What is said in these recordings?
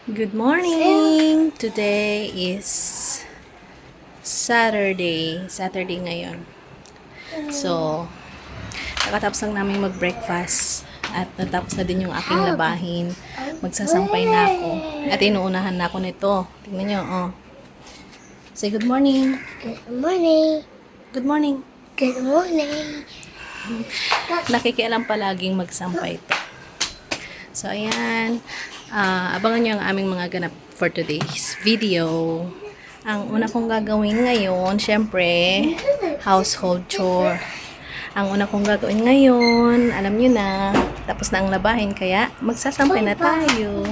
Good morning! Today is Saturday. Saturday ngayon. So, nakatapos lang namin mag-breakfast at natapos na din yung aking labahin. Magsasampay na ako. At inuunahan na ako nito. Tingnan nyo, oh. Say good morning. Good morning. Good morning. Good morning. Nakikialam palaging magsampay ito. So, ayan. Abangan nyo ang aming mga ganap for today's video. Ang una kong gagawin ngayon, syempre, household chore. Ang una kong gagawin ngayon, alam nyo na, tapos na ang labahin, kaya magsasampay na tayo.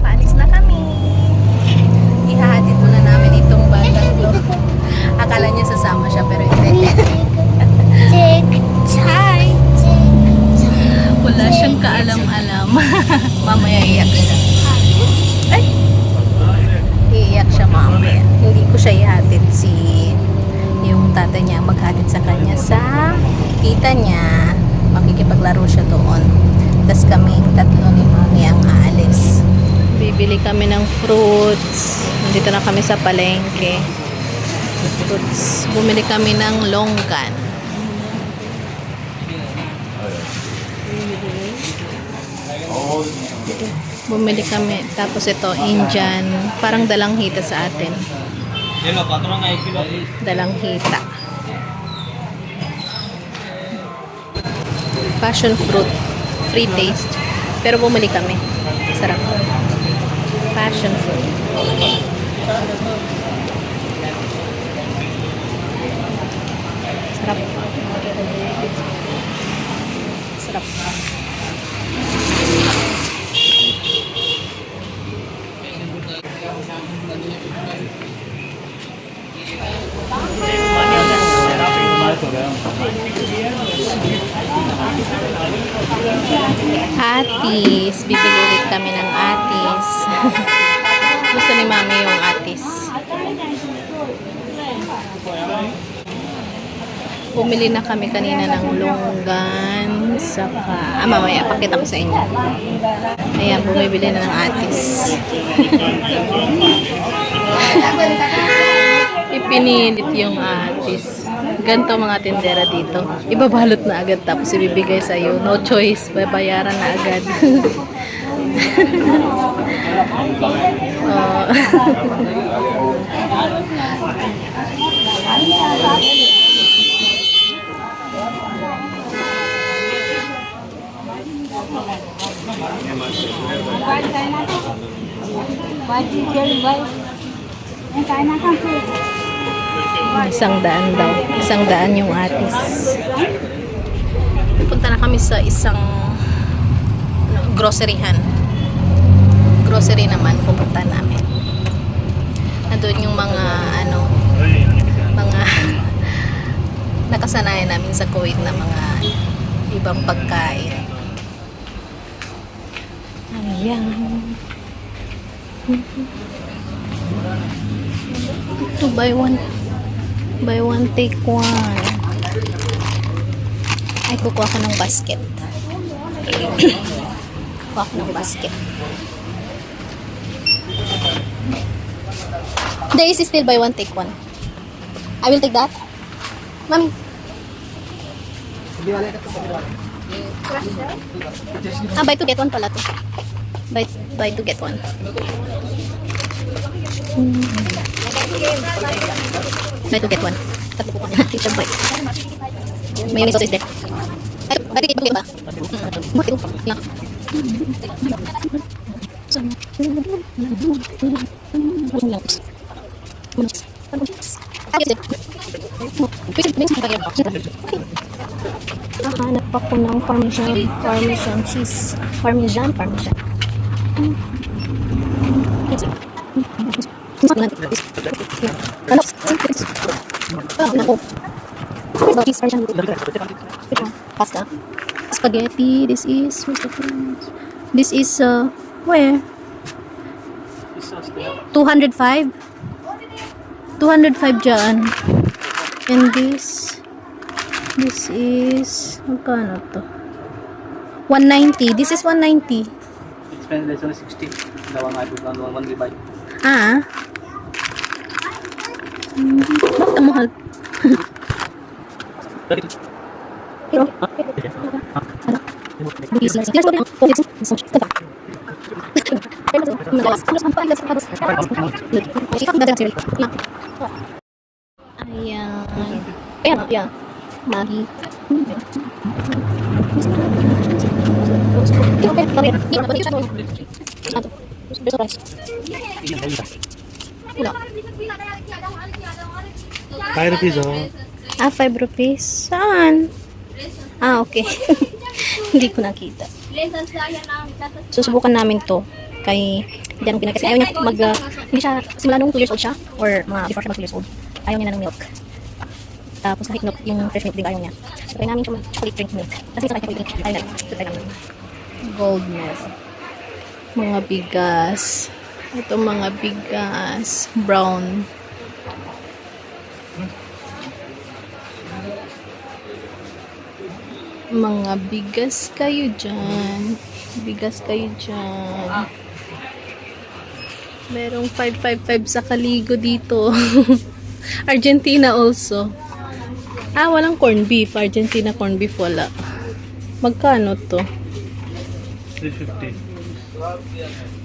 Paalis na kami. Ihahatid muna namin itong batang to. Akala niya sasama siya pero hindi. Hi! Wala siyang kaalam-alam. Mamaya iyak siya. Ay! Iiyak siya mamaya. Hindi ko siya ihatid yung tatay niya maghatid sa kanya sa tita niya. Makikipaglaro siya doon. Tapos kaming tatlo ni mami ang aalis. Bibili kami ng fruits. Nandito na kami sa palengke. Fruits. Bumili kami ng longgan. Bumili kami. Tapos ito, Indian. Parang dalanghita sa atin. Dalanghita. Passion fruit. Free taste. Pero bumili kami. Sarap. Passion fruit. Sarap. Sarap. Atis. Bibili ulit kami ng atis. Gusto ni mami yung atis. Bumili na kami kanina ng longgan. Saka, mamaya, pakita ko sa inyo. Ayan, bumibili na ng atis. Ipinilit yung atis. Ganito mga tindera dito. Ibabalot na agad tapos ibibigay sa'yo. No choice. Babayaran na agad. $100 daw. $100 yung atis. Punta na kami sa isang groceryhan. Grocery naman pupunta namin. Nandun yung mga mga nakasanayan namin sa Kuwait na mga ibang pagkain. Ayan. Ito, buy one take one. Ay, kukuha ko ng basket. Kukuha ko ng basket. There is still buy one take one. I will take that. Mami. Buy to get one pala to. Buy to get one. Try to get one. Tatlo po kami. Teacher boy. May sausage din. Ay, bakit ito ba? Bakit ito? Yeah. Hanap ako ng parmesan cheese. Parmesan. Pasta. Spaghetti. This is where? 205. 205 dyan. And this is magkano to? 190. This is 190. Expense only 60. The one I put on one ribeye. Ah. Bakit ang mahal? Pero, ayan. Ayan, yeah. Maggi. Wala. 5 rupees oh. 5 rupees. Saan? Okay. Hindi ko nakita. Susubukan namin to. Kay, hindi namin pinag- kasi ayaw niya hindi siya, simula nung 2 years old siya, or mga before siya mag 2 years old, ayaw niya na ng milk. Tapos kahit milk, yung fresh milk din ayaw niya. So, try namin siya chocolate drink milk. Kasi sa kahit chocolate drink, ayaw na. So, try namin. Gold milk. Mga bigas. Ito mga bigas. Brown. Mga bigas kayo dyan. Bigas kayo dyan. Merong 555 sa Kaligo dito. Argentina also. Walang corned beef. Argentina corned beef wala. Magkano to? 350.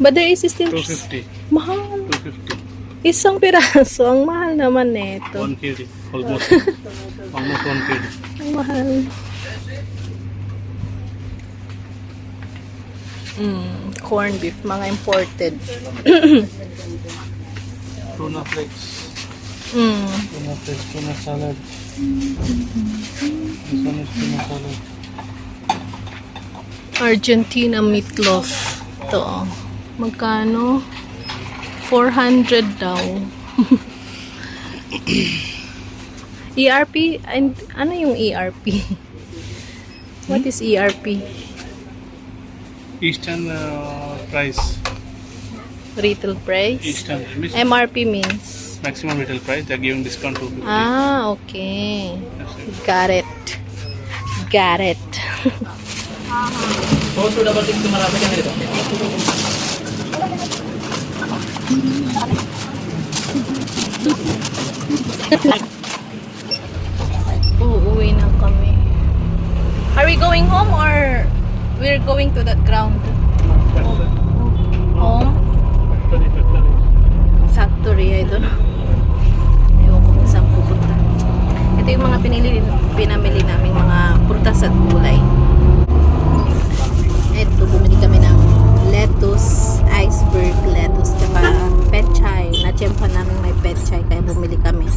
But there is still 250. mahal. 250. Isang piraso. Ang mahal naman neto. 1 kg. Almost. Almost 1 kg. Ang mahal. Corned beef. Mga imported. Tuna flakes. Tuna flakes. Tuna salad. This one is tuna salad. Argentina meatloaf. Ito. Magkano? 400 daw. ERP? And, ano yung ERP? What is ERP? Eastern price. Retail price? Eastern means MRP means? maximum retail price. They are giving discount to 50. Okay. That's it. Got it. Got it. Uuwi na kami. Are we going home or we're going to that ground? Home? Factory, I don't know. Ewan ko kung saan pupunta. Ito yung mga pinamili namin mga prutas at gulay. Ito, bumili kami ng lettuce, iceberg lettuce, tsaka petchay. Na-tsempan namin may petchay, kaya bumili kami.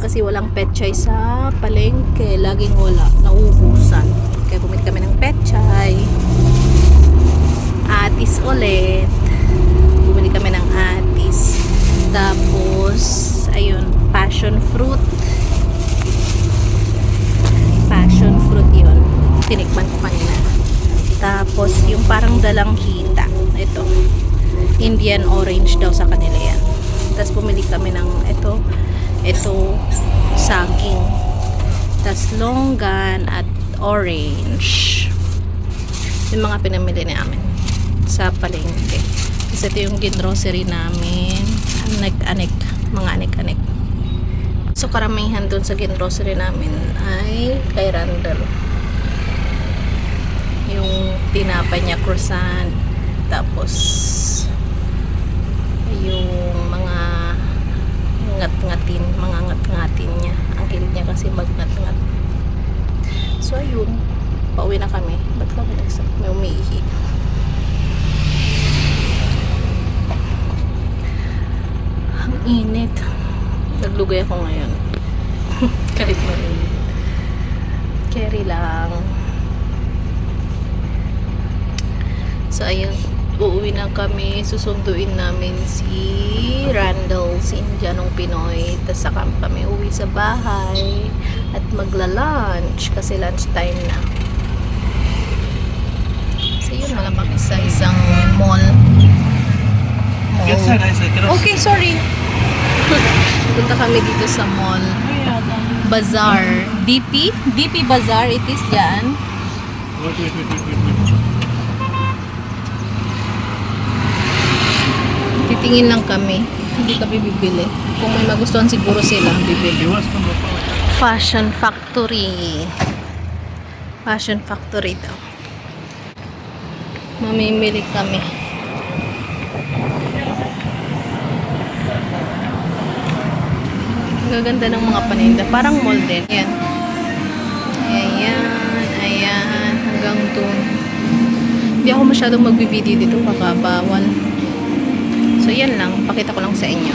Kasi walang petchay sa palengke. Laging wala. Nauubusan. Kaya bumili kami ng petchay. Atis ulit. Bumili kami ng atis. Tapos, ayun, passion fruit. Passion fruit yun. Tinikman ko kanina. Tapos, yung parang dalang hita. Ito. Indian orange daw sa kanila yan. Tapos, bumili kami ng ito, saging. Tapos, longgan at orange. Yung mga pinamili namin sa palengke. Tapos, ito yung ginrocery namin. Anek-anek. Mga anek-anek. So, karamihan dun sa ginrocery namin ay kay Randall. Yung tinapay niya, croissant. Tapos, yung mga kasi magnat-ngat. So, ayun. Pauwi na kami. Ba't kami nagsak? May umiihi. Ang init. Naglugay ako ngayon. Kahit mainit. Carry lang. So, ayun. Uuwi na kami. Susunduin namin si Randall, si Indianong Pinoy. Tapos saka kami uwi sa bahay. At magla-lunch. Kasi lunch time na. So, yun. Mga kami sa isang mall. Get sa guys, I cannot. Okay, sorry. Punta kami dito sa mall. Bazaar. DP Bazaar it is dyan. Wait. Titingin lang kami. Hindi kami bibili. Kung may magustuhan siguro sila, bibili. Iwas ko ba? Fashion Factory. Fashion Factory daw. Mamimili kami. Gaganda ng mga paninda. Parang mall din. Ayan. Ayan. Hanggang doon. Hindi ako masyadong magbibideo dito. Baka bawal. So, yan lang. Pakita ko lang sa inyo.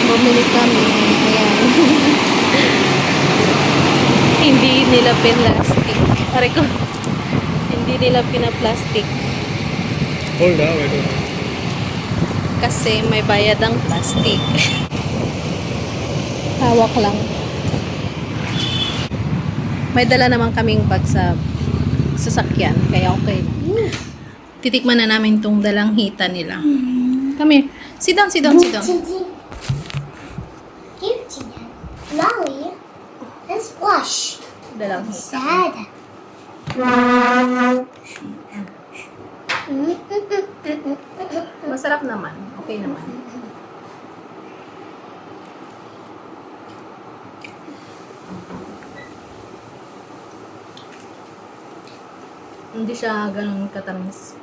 Bumili kami. Ayan. Hindi nila pinlastic. Pare ko. Hindi nila pinaplastic. Hold on, wait. Kasi may bayad ang plastic. Hawak lang. May dala naman kaming bag sa sasakyan. Kaya okay. Titikman na namin tong dalang hita nila. Come here. Sit down. Lolly and Splash. Dalang hita. Sad. Masarap naman. Okay naman. Hindi siya ganun katamis.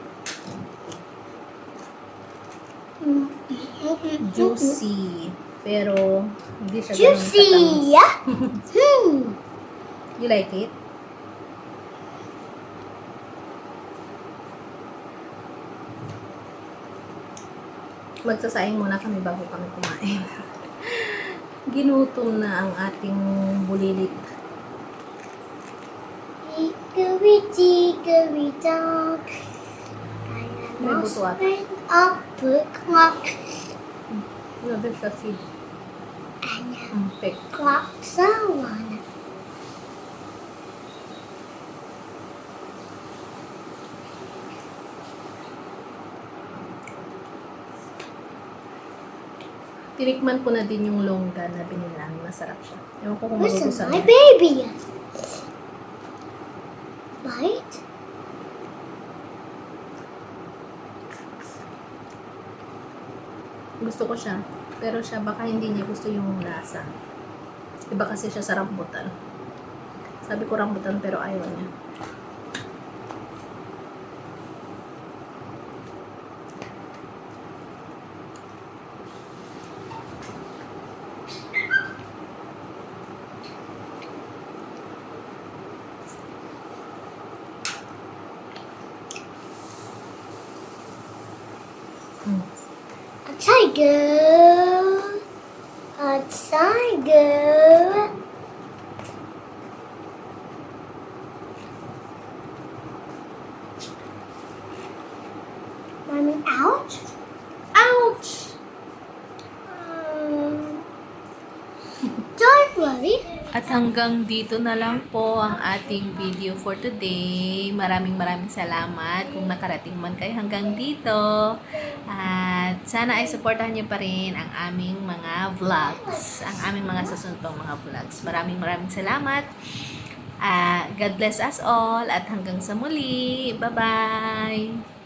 Juicy. Pero, hindi siya ganun Juicy. katamis. You like it? Magsasaing muna kami bago kami kumain. Ginutom na ang ating bulilit. Hickory dog. I May must buto ata. bring a bookmark Grabe siya si and Pek. clock someone. Tinikman ko na din yung longga na binili namin. Masarap siya. Ewan ko kung Listen, magugustuhan my niya. baby. Right? Gusto ko siya. Pero siya baka hindi niya gusto yung lasa. Iba kasi siya sa rambutan. Sabi ko rambutan pero ayaw niya. A tiger. A tiger. Mommy, ouch. Ouch! Don't worry. At hanggang dito na lang po ang ating video for today. Maraming salamat kung nakarating man kayo hanggang dito. At sana ay supportahan niyo pa rin ang aming mga vlogs. Ang aming mga susunod pang mga vlogs. Maraming salamat. God bless us all. At hanggang sa muli. Bye-bye!